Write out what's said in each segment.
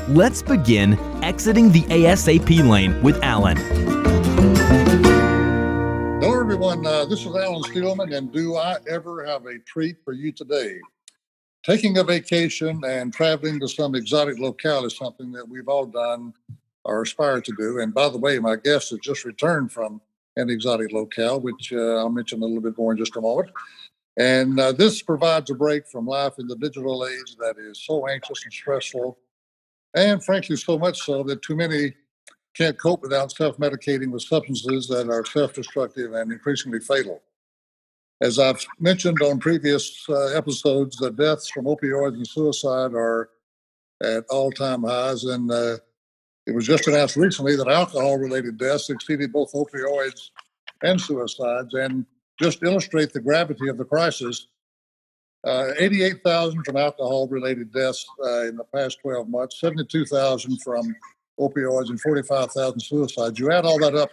Let's begin exiting the A.S.A.P lane with Alan. Hello, everyone. This is Alan Steelman, and do I ever have a treat for you today? Taking a vacation and traveling to some exotic locale is something that we've all done or aspire to do. And by the way, my guest has just returned from an exotic locale, which I'll mention a little bit more in just a moment. And this provides a break from life in the digital age that is so anxious and stressful, and frankly, so much so that too many can't cope without self-medicating with substances that are self-destructive and increasingly fatal. As I've mentioned on previous episodes, the deaths from opioids and suicide are at all-time highs, and it was just announced recently that alcohol-related deaths exceeded both opioids and suicides. And just to illustrate the gravity of the crisis, 88,000 from alcohol-related deaths in the past 12 months, 72,000 from opioids, and 45,000 suicides. You add all that up,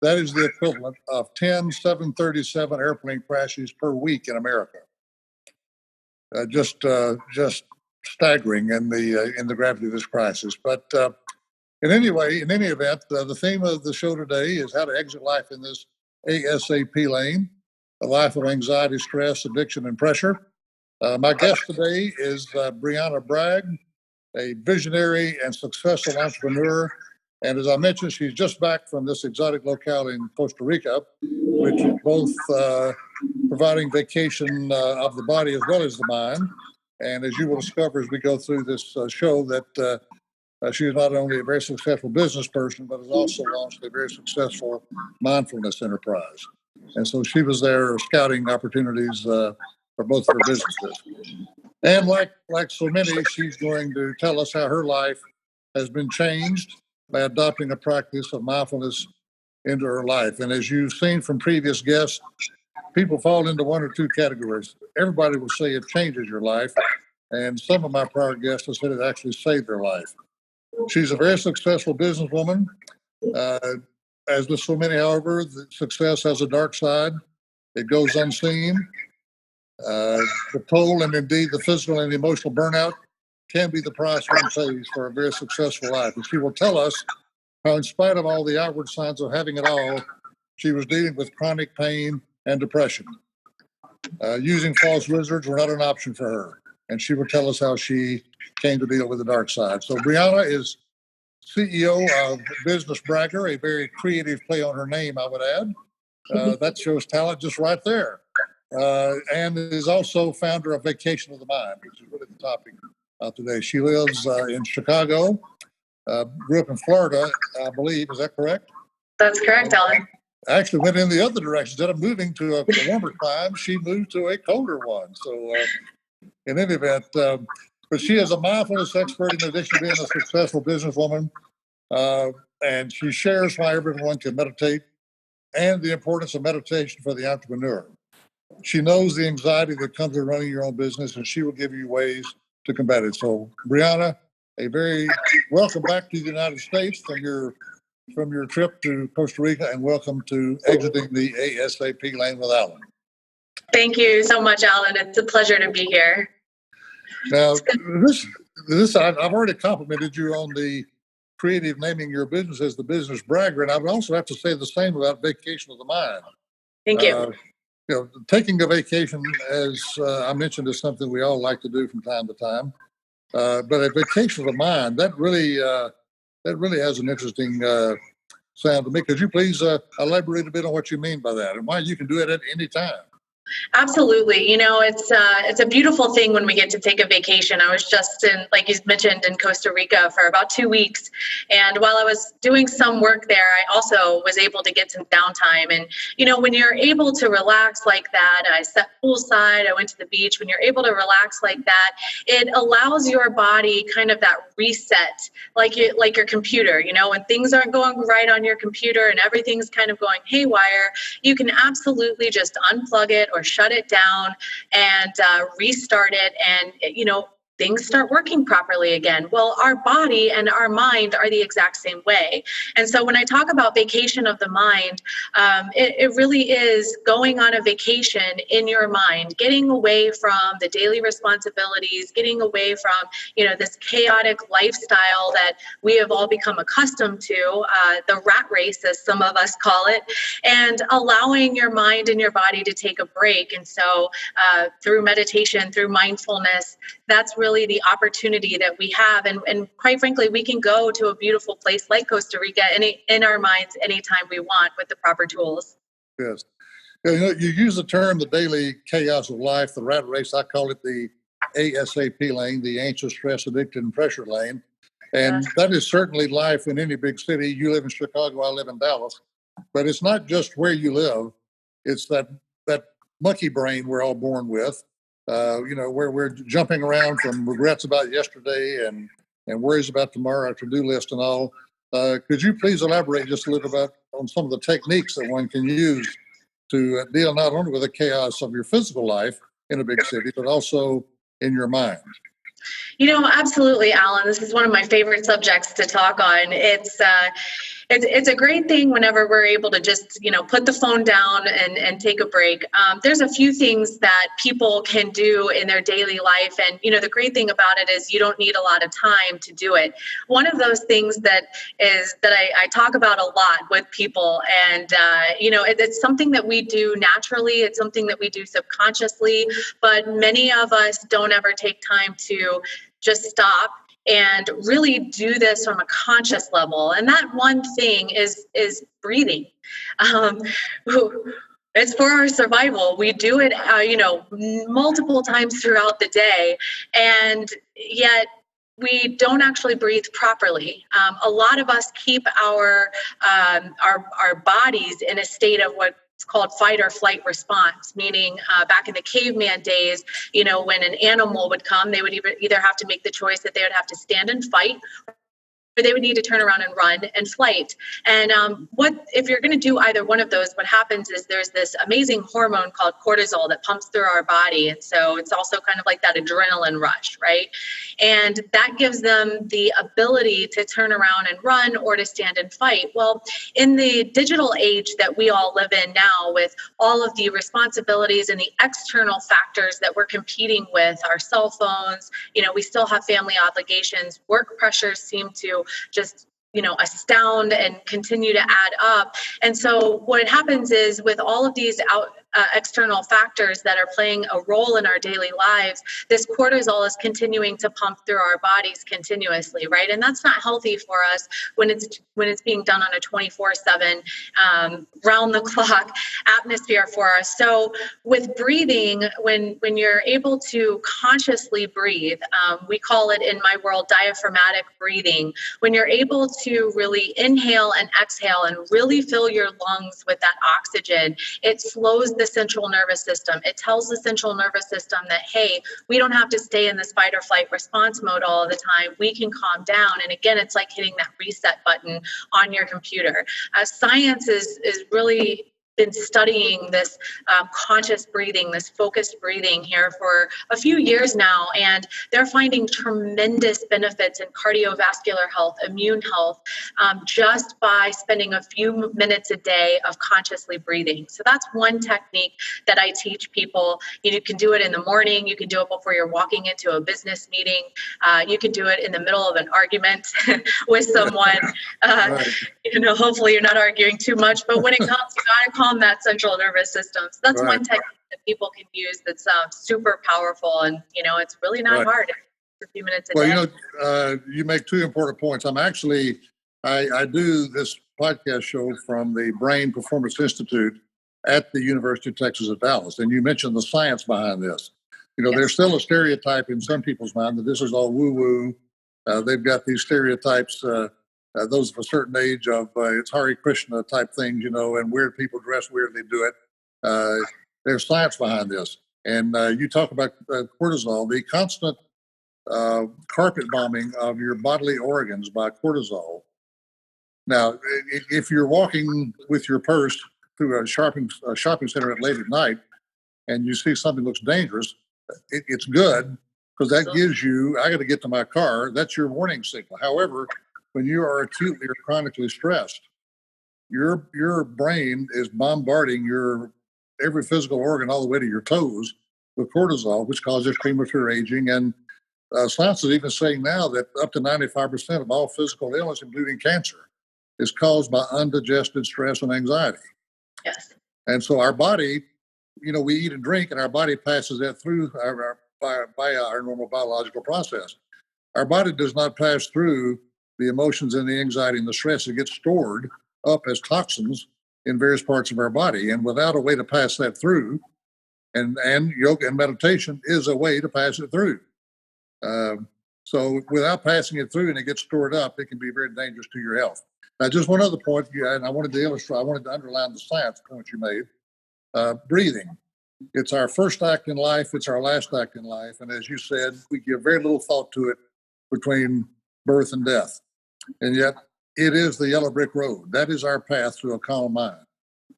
that is the equivalent of 10 737 airplane crashes per week in America. Just staggering in the gravity of this crisis. But in any event, the theme of the show today is how to exit life in this A.S.A.P lane, a life of anxiety, stress, addiction, and pressure. My guest today is Briana Bragg, a visionary and successful entrepreneur. And as I mentioned, she's just back from this exotic locale in Costa Rica, which is both providing vacation of the body as well as the mind. And as you will discover as we go through this show, that she is not only a very successful business person, but has also launched a very successful mindfulness enterprise. And so she was there scouting opportunities for both of her businesses. And like so many, she's going to tell us how her life has been changed by adopting a practice of mindfulness into her life. And as you've seen from previous guests, people fall into one or two categories. Everybody will say it changes your life, and some of my prior guests have said it actually saved their life. She's a very successful businesswoman. As with so many, however, the success has a dark side. It goes unseen. The toll and indeed the physical and emotional burnout can be the price one pays for a very successful life. And she will tell us how, in spite of all the outward signs of having it all, she was dealing with chronic pain and depression. Using false wizards were not an option for her. And she will tell us how she came to deal with the dark side. So Briana is CEO of Business Bragger, a very creative play on her name, I would add. That shows talent just right there. And is also founder of Vacation of the Mind, which is really the topic today. She lives in Chicago, grew up in Florida, I believe. Is that correct? That's correct, Alan. Actually went in the other direction. Instead of moving to a warmer climate, she moved to a colder one. So in any event, but she is a mindfulness expert in addition to being a successful businesswoman. And she shares why everyone can meditate and the importance of meditation for the entrepreneur. She knows the anxiety that comes with running your own business, and she will give you ways to combat it. So, Briana, a very welcome back to the United States from your trip to Costa Rica, and welcome to exiting the A.S.A.P lane with Alan. Thank you so much, Alan. It's a pleasure to be here. Now, this I've already complimented you on the creative naming your business as the Business Bragger, and I would also have to say the same about Vacation of the Mind. Thank you. Taking a vacation, as I mentioned, is something we all like to do from time to time. But a vacation of the mind, that really has an interesting sound to me. Could you please elaborate a bit on what you mean by that and why you can do it at any time? Absolutely. You know, it's a beautiful thing when we get to take a vacation. I was just in, like you mentioned, in Costa Rica for about 2 weeks. And while I was doing some work there, I also was able to get some downtime. And, you know, when you're able to relax like that, I sat poolside, I went to the beach. When you're able to relax like that, it allows your body kind of that reset, like your computer. You know, when things aren't going right on your computer and everything's kind of going haywire, you can absolutely just unplug it or shut it down and restart it. And, you know, things start working properly again. Well, our body and our mind are the exact same way. And so when I talk about vacation of the mind, it really is going on a vacation in your mind, getting away from the daily responsibilities, getting away from, this chaotic lifestyle that we have all become accustomed to, the rat race, as some of us call it, and allowing your mind and your body to take a break. And so through meditation, through mindfulness, that's really the opportunity that we have. And quite frankly, we can go to a beautiful place like Costa Rica in our minds anytime we want with the proper tools. Yes. You use the term the daily chaos of life, the rat race. I call it the A.S.A.P lane, the anxious, stress, addicted, and pressure lane. And that is certainly life in any big city. You live in Chicago, I live in Dallas. But it's not just where you live. It's that monkey brain we're all born with, where we're jumping around from regrets about yesterday and worries about tomorrow, our to-do list and all. Could you please elaborate just a little bit on some of the techniques that one can use to deal not only with the chaos of your physical life in a big city, but also in your mind? Absolutely, Alan. This is one of my favorite subjects to talk on. It's a great thing whenever we're able to just, put the phone down and take a break. There's a few things that people can do in their daily life. And, the great thing about it is you don't need a lot of time to do it. One of those things that I talk about a lot with people, and, it's something that we do naturally. It's something that we do subconsciously, but many of us don't ever take time to just stop and really do this from a conscious level. And that one thing is breathing. It's for our survival. We do it, multiple times throughout the day, and yet we don't actually breathe properly. A lot of us keep our bodies in a state of what it's called fight or flight response, meaning back in the caveman days, when an animal would come, they would either have to make the choice that they would have to stand and fight, or they would need to turn around and run and flight. And if you're going to do either one of those, what happens is there's this amazing hormone called cortisol that pumps through our body. And so it's also kind of like that adrenaline rush, right? And that gives them the ability to turn around and run or to stand and fight. Well, in the digital age that we all live in now, with all of the responsibilities and the external factors that we're competing with, our cell phones, we still have family obligations, work pressures seem to just astound and continue to add up. And so what happens is, with all of these external factors that are playing a role in our daily lives, this cortisol is continuing to pump through our bodies continuously, right? And that's not healthy for us when it's being done on a 24/7 round the clock atmosphere for us. So with breathing, when you're able to consciously breathe, we call it in my world diaphragmatic breathing. When you're able to really inhale and exhale and really fill your lungs with that oxygen, it slows the central nervous system. It tells the central nervous system that, hey, we don't have to stay in this fight or flight response mode all the time. We can calm down. And again, it's like hitting that reset button on your computer. Science is really been studying this conscious breathing, this focused breathing here for a few years now, and they're finding tremendous benefits in cardiovascular health, immune health, just by spending a few minutes a day of consciously breathing. So that's one technique that I teach people. You can do it in the morning. You can do it before you're walking into a business meeting. You can do it in the middle of an argument with someone. Right. Hopefully you're not arguing too much, but when it comes, you gotta calm that central nervous system. So that's one technique that people can use that's super powerful, and it's really not hard. It's a few minutes a day. You make two important points. I do this podcast show from the Brain Performance Institute at the University of Texas at Dallas, and you mentioned the science behind this. Yes. There's still a stereotype in some people's mind that this is all woo-woo. They've got these stereotypes, those of a certain age, of it's Hare Krishna type things, and weird people dress weirdly do it. There's science behind this. And you talk about cortisol, the constant carpet bombing of your bodily organs by cortisol. Now, if you're walking with your purse through a shopping center late at night and you see something looks dangerous, it's good because that gives you, I got to get to my car. That's your warning signal. However, when you are acutely or chronically stressed, your brain is bombarding your every physical organ all the way to your toes with cortisol, which causes premature aging. And science is even saying now that up to 95% of all physical illness, including cancer, is caused by undigested stress and anxiety. Yes. And so our body, we eat and drink, and our body passes that through by our normal biological process. Our body does not pass through the emotions and the anxiety and the stress. It gets stored up as toxins in various parts of our body. And without a way to pass that through, and yoga and meditation is a way to pass it through. So without passing it through and it gets stored up, it can be very dangerous to your health. Now, just one other point, and I wanted to underline the science point you made. Breathing. It's our first act in life. It's our last act in life. And as you said, we give very little thought to it between birth and death. And yet it is the yellow brick road. That is our path to a calm mind.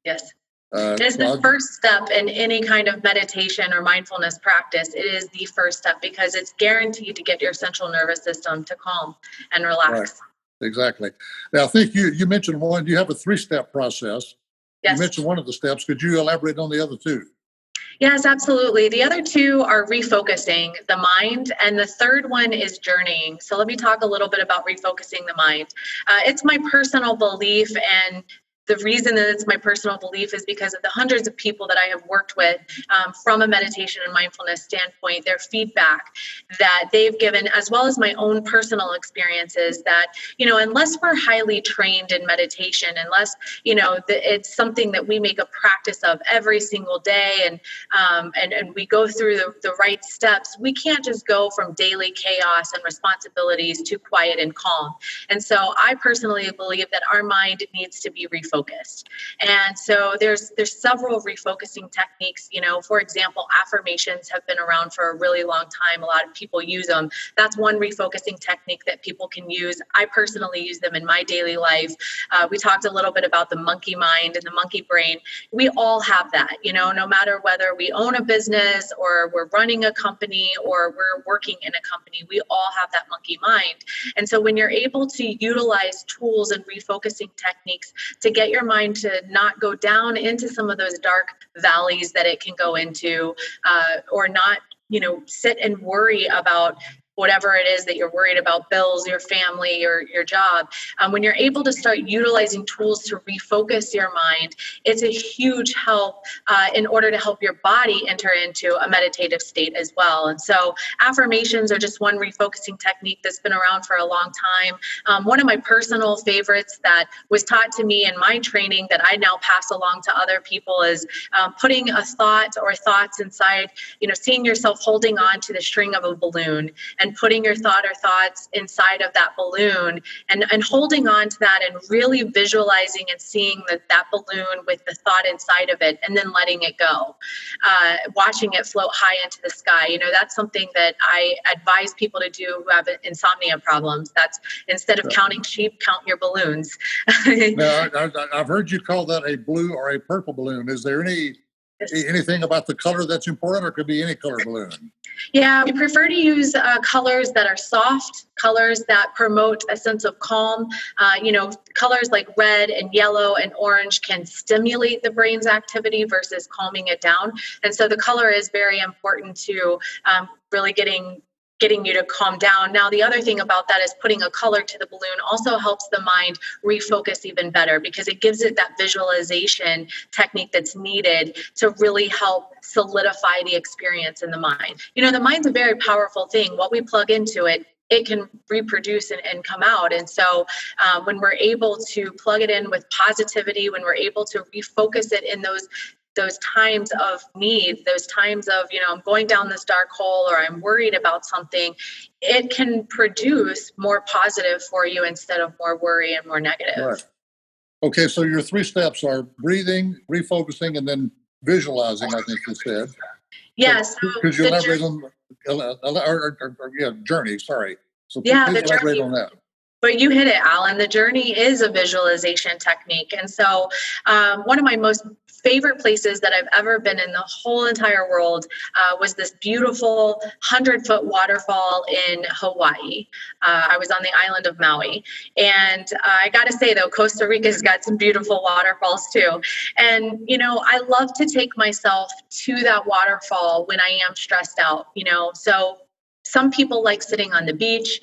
Yes. It is the first step in any kind of meditation or mindfulness practice. It is the first step because it's guaranteed to get your central nervous system to calm and relax. Right. Exactly. Now, I think you mentioned one. You have a 3-step process. Yes. You mentioned one of the steps. Could you elaborate on the other 2? Yes, absolutely. The other 2 are refocusing the mind, and the third one is journeying. So let me talk a little bit about refocusing the mind. It's my personal belief, and the reason that it's my personal belief is because of the hundreds of people that I have worked with from a meditation and mindfulness standpoint, their feedback that they've given, as well as my own personal experiences that, unless we're highly trained in meditation, unless, it's something that we make a practice of every single day and we go through the right steps, we can't just go from daily chaos and responsibilities to quiet and calm. And so I personally believe that our mind needs to be refocused. And so there's several refocusing techniques. For example, affirmations have been around for a really long time. A lot of people use them. That's one refocusing technique that people can use. I personally use them in my daily life. We talked a little bit about the monkey mind and the monkey brain. We all have that, no matter whether we own a business or we're running a company or we're working in a company, we all have that monkey mind. And so when you're able to utilize tools and refocusing techniques to get your mind to not go down into some of those dark valleys that it can go into, or not, sit and worry about whatever it is that you're worried about, bills, your family, or your job. When you're able to start utilizing tools to refocus your mind, it's a huge help in order to help your body enter into a meditative state as well. And so affirmations are just one refocusing technique that's been around for a long time. One of my personal favorites that was taught to me in my training that I now pass along to other people is putting a thought or thoughts inside, seeing yourself holding on to the string of a balloon and putting your thought or thoughts inside of that balloon and holding on to that and really visualizing and seeing that balloon with the thought inside of it and then letting it go, watching it float high into the sky. That's something that I advise people to do who have insomnia problems. That's instead of counting sheep, count your balloons. Now, I've heard you call that a blue or a purple balloon. Is there anything about the color that's important, or could be any color balloon? Yeah, we prefer to use colors that are soft, colors that promote a sense of calm. Colors like red and yellow and orange can stimulate the brain's activity versus calming it down. And so the color is very important to really getting you to calm down. Now, the other thing about that is putting a color to the balloon also helps the mind refocus even better because it gives it that visualization technique that's needed to really help solidify the experience in the mind. The mind's a very powerful thing. What we plug into it, it can reproduce and come out. And so when we're able to plug it in with positivity, when we're able to refocus it in those times of need, those times of, I'm going down this dark hole or I'm worried about something, it can produce more positive for you instead of more worry and more negative. Right. Okay, so your 3 steps are breathing, refocusing, and then visualizing, I think you said. Yes. So, could you elaborate on journey, sorry. So yeah, please elaborate on that. But you hit it, Alan. The journey is a visualization technique. And so one of my most favorite places that I've ever been in the whole entire world was this beautiful 100-foot waterfall in Hawaii. I was on the island of Maui. And I got to say, though, Costa Rica's got some beautiful waterfalls, too. And, I love to take myself to that waterfall when I am stressed out, so some people like sitting on the beach.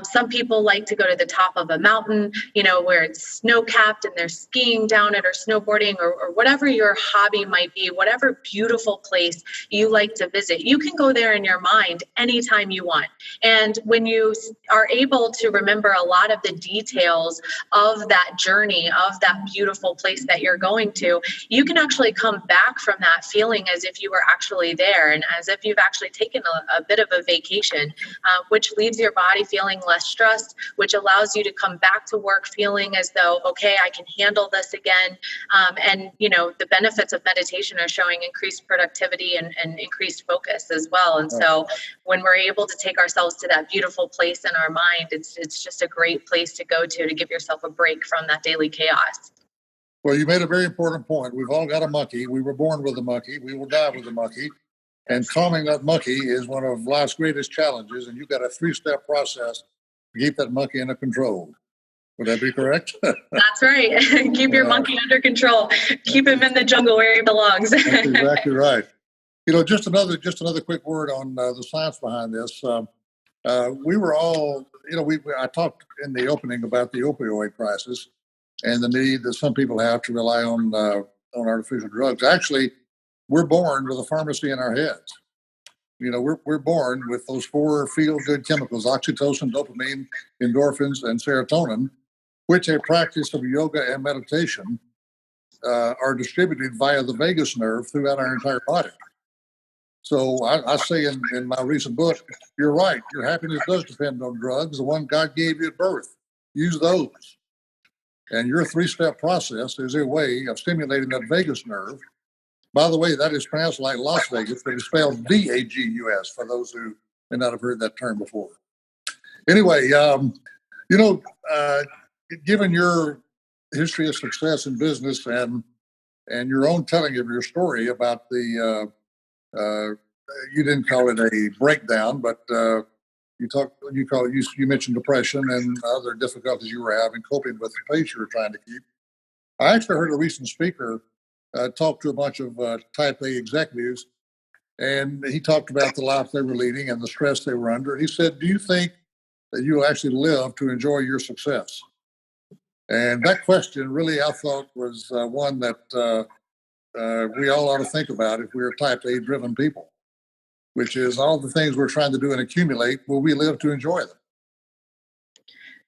Some people like to go to the top of a mountain, where it's snow-capped and they're skiing down it or snowboarding or whatever your hobby might be, whatever beautiful place you like to visit. You can go there in your mind anytime you want. And when you are able to remember a lot of the details of that journey, of that beautiful place that you're going to, you can actually come back from that feeling as if you were actually there and as if you've actually taken a bit of a vacation. Which leaves your body feeling less stressed, which allows you to come back to work feeling as though, okay, I can handle this again. And the benefits of meditation are showing increased productivity and increased focus as well. And so when we're able to take ourselves to that beautiful place in our mind, it's just a great place to go to give yourself a break from that daily chaos. Well, you made a very important point. We've all got a monkey. We were born with a monkey. We will die with a monkey. And calming that monkey is one of life's greatest challenges. And you've got a 3-step process to keep that monkey under control. Would that be correct? That's right. Keep your monkey under control. Keep him in the jungle where he belongs. That's exactly right. Just another quick word on the science behind this. We were all, I talked in the opening about the opioid crisis and the need that some people have to rely on artificial drugs. Actually, we're born with a pharmacy in our heads. We're born with those 4 feel-good chemicals: oxytocin, dopamine, endorphins, and serotonin, which a practice of yoga and meditation are distributed via the vagus nerve throughout our entire body. So I say in my recent book, you're right. Your happiness does depend on drugs, the one God gave you at birth. Use those. And your 3-step process is a way of stimulating that vagus nerve. By the way, that is pronounced like Las Vegas, but it's spelled VAGUS for those who may not have heard that term before. Anyway, given your history of success in business and your own telling of your story about the, you didn't call it a breakdown, but you mentioned depression and other difficulties you were having coping with the pace you were trying to keep. I actually heard a recent speaker talk to a bunch of type A executives, and he talked about the life they were leading and the stress they were under. He said, do you think that you'll actually live to enjoy your success? And that question really, I thought, was one that we all ought to think about if we're type A driven people, which is all the things we're trying to do and accumulate, will we live to enjoy them?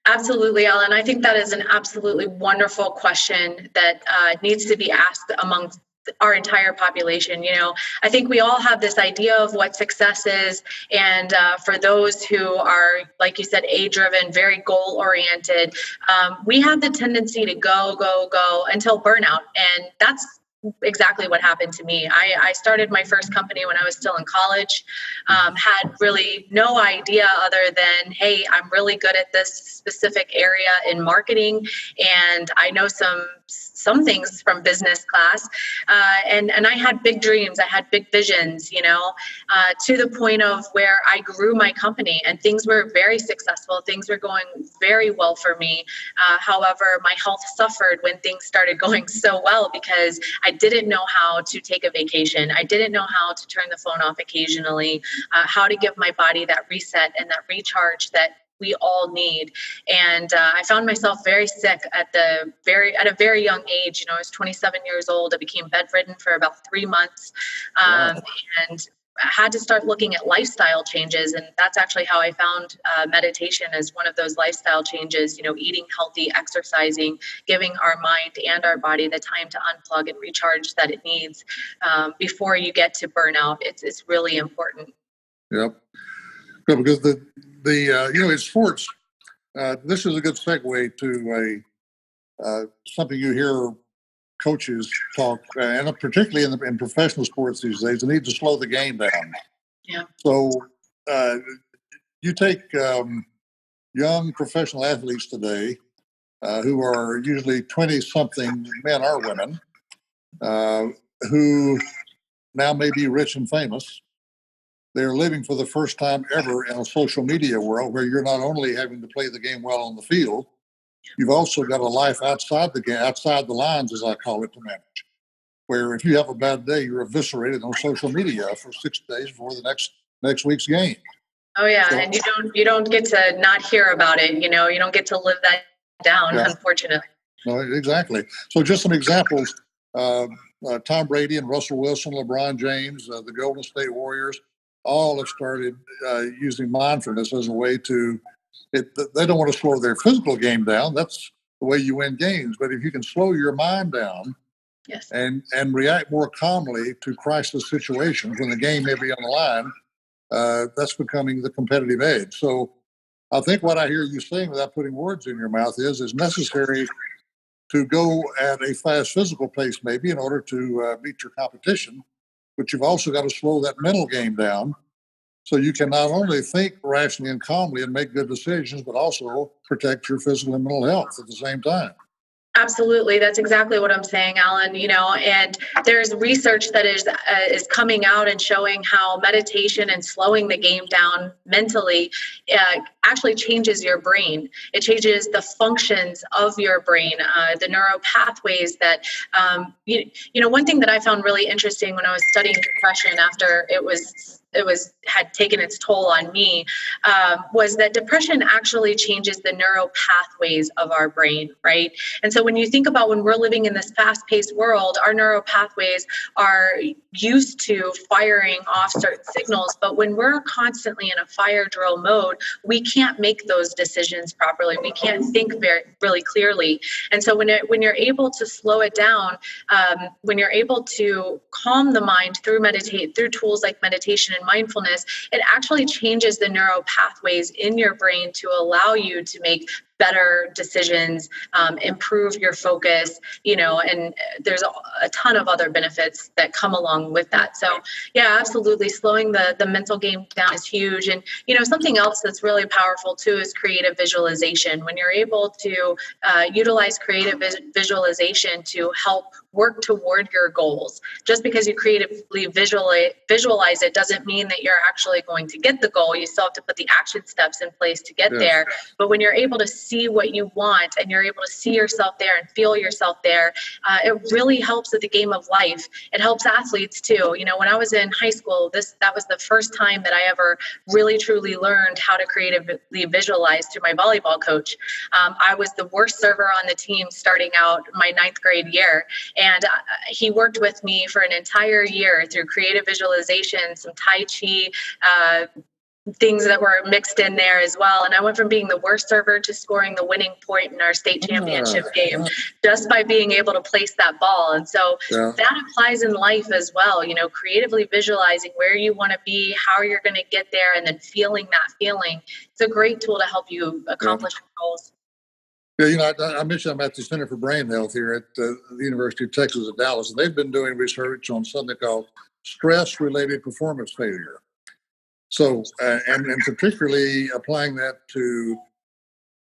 Absolutely, Alan. I think that is an absolutely wonderful question that needs to be asked among our entire population. I think we all have this idea of what success is. And for those who are, like you said, A-driven, very goal-oriented, we have the tendency to go until burnout. And that's exactly what happened to me. I started my first company when I was still in college, had really no idea other than, hey, I'm really good at this specific area in marketing, and I know some things from business class, and I had big dreams. I had big visions, to the point of where I grew my company and things were very successful. Things were going very well for me. However, my health suffered when things started going so well because I didn't know how to take a vacation. I didn't know how to turn the phone off occasionally, how to give my body that reset and that recharge that we all need. And I found myself very sick at a very young age. I was 27 years old. I became bedridden for about 3 months. Wow. And I had to start looking at lifestyle changes. And that's actually how I found meditation as one of those lifestyle changes, eating healthy, exercising, giving our mind and our body the time to unplug and recharge that it needs before you get to burnout. It's really important. Yep. Yeah, because in sports, this is a good segue to something you hear coaches talk, and particularly in professional sports these days, the need to slow the game down. Yeah. So you take young professional athletes today who are usually 20-something men or women, who now may be rich and famous. They're living for the first time ever in a social media world where you're not only having to play the game well on the field, you've also got a life outside the game, outside the lines, as I call it, to manage. Where if you have a bad day, you're eviscerated on social media for 6 days before the next week's game. Oh yeah, So, and you don't get to not hear about it. You don't get to live that down, yeah. unfortunately. No, exactly. So just some examples. Tom Brady and Russell Wilson, LeBron James, the Golden State Warriors, all have started using mindfulness as a way to, they don't want to slow their physical game down. That's the way you win games. But if you can slow your mind down, yes, and react more calmly to crisis situations when the game may be on the line, that's becoming the competitive edge. So I think what I hear you saying without putting words in your mouth is necessary to go at a fast physical pace maybe in order to beat your competition, but you've also got to slow that mental game down so you can not only think rationally and calmly and make good decisions, but also protect your physical and mental health at the same time. absolutely. That's exactly what I'm saying, Alan. And there's research that is coming out and showing how meditation and slowing the game down mentally actually changes your brain. It changes the functions of your brain, the neural pathways that, one thing that I found really interesting when I was studying depression after it had taken its toll on me, was that depression actually changes the neural pathways of our brain, right? And so when you think about when we're living in this fast-paced world, our neural pathways are used to firing off certain signals, but when we're constantly in a fire drill mode, we can't make those decisions properly. We can't think really clearly. And so when you're able to slow it down, when you're able to calm the mind through tools like meditation and mindfulness, it actually changes the neural pathways in your brain to allow you to make better decisions, improve your focus, and there's a ton of other benefits that come along with that. So yeah, absolutely. Slowing the mental game down is huge. And, something else that's really powerful too is creative visualization. When you're able to utilize creative visualization to help work toward your goals, just because you creatively visualize it doesn't mean that you're actually going to get the goal. You still have to put the action steps in place to get there. But when you're able to see what you want and you're able to see yourself there and feel yourself there, it really helps with the game of life. It helps athletes too. When I was in high school, that was the first time that I ever really truly learned how to creatively visualize through my volleyball coach. I was the worst server on the team starting out my 9th grade year. And he worked with me for an entire year through creative visualization, some Tai Chi, things that were mixed in there as well. And I went from being the worst server to scoring the winning point in our state championship game just by being able to place that ball. And so that applies in life as well, creatively visualizing where you want to be, how you're going to get there, and then feeling that feeling. It's a great tool to help you accomplish your goals. Yeah, I mentioned I'm at the Center for Brain Health here at the University of Texas at Dallas, and they've been doing research on something called stress-related performance failure. So, and particularly applying that to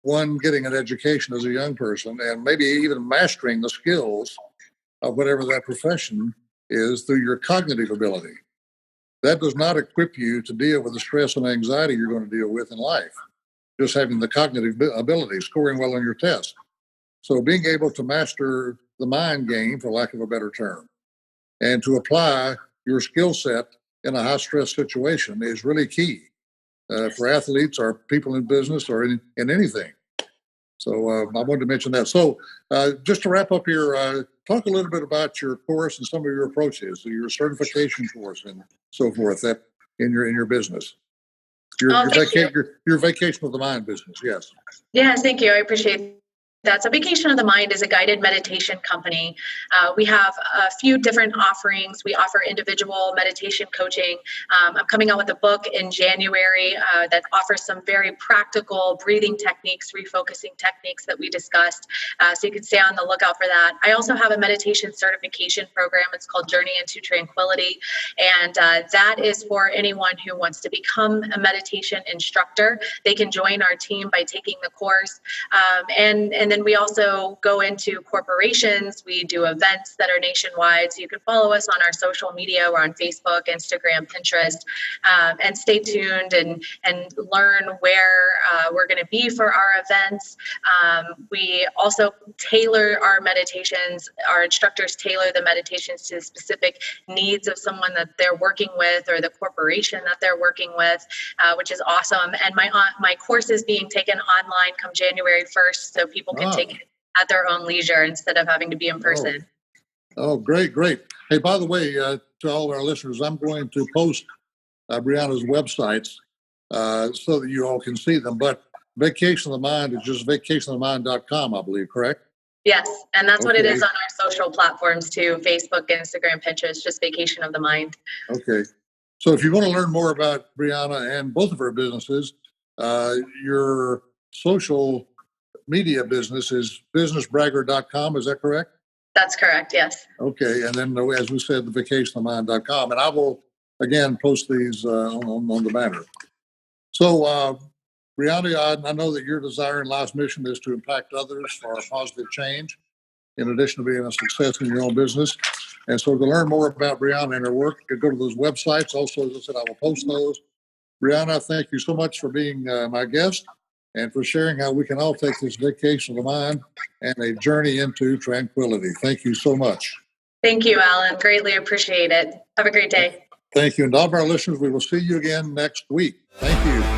one, getting an education as a young person, and maybe even mastering the skills of whatever that profession is through your cognitive ability. That does not equip you to deal with the stress and anxiety you're going to deal with in life. Just having the cognitive ability, scoring well on your test. So being able to master the mind game, for lack of a better term, and to apply your skill set in a high stress situation is really key for athletes or people in business or in anything. So I wanted to mention that. So just to wrap up here, talk a little bit about your course and some of your approaches, so your certification course and so forth that in your business. Your vacation of the mind business, yes. Yes, thank you. I appreciate that. So Vacation of the Mind is a guided meditation company. We have a few different offerings. We offer individual meditation coaching. I'm coming out with a book in January that offers some very practical breathing techniques, refocusing techniques that we discussed. So you can stay on the lookout for that. I also have a meditation certification program. It's called Journey into Tranquility. And that is for anyone who wants to become a meditation instructor. They can join our team by taking the course. And And then we also go into corporations. We do events that are nationwide. So you can follow us on our social media. We're on Facebook, Instagram, Pinterest, and stay tuned and learn where we're going to be for our events. We also tailor our meditations. Our instructors tailor the meditations to the specific needs of someone that they're working with or the corporation that they're working with, which is awesome. And my course is being taken online come January 1st, so people can take it at their own leisure instead of having to be in person. Oh, great. Hey, by the way, to all our listeners, I'm going to post Briana's websites so that you all can see them. But Vacation of the Mind is just vacationofthemind.com, I believe, correct? Yes, and that's what it is on our social platforms too, Facebook, Instagram, Pinterest, just Vacation of the Mind. Okay. So if you want to learn more about Briana and both of her businesses, your social media business is businessbragger.com, is that correct? That's correct, yes. Okay, and then as we said, the vacationofmind.com, and I will again post these on the banner. So, Briana, I know that your desire and life's mission is to impact others for a positive change, in addition to being a success in your own business. And so, to learn more about Briana and her work, you can go to those websites. Also, as I said, I will post those. Briana, thank you so much for being my guest and for sharing how we can all take this vacation of the mind and a journey into tranquility. Thank you so much. Thank you, Alan. Greatly appreciate it. Have a great day. Thank you. And all of our listeners, we will see you again next week. Thank you.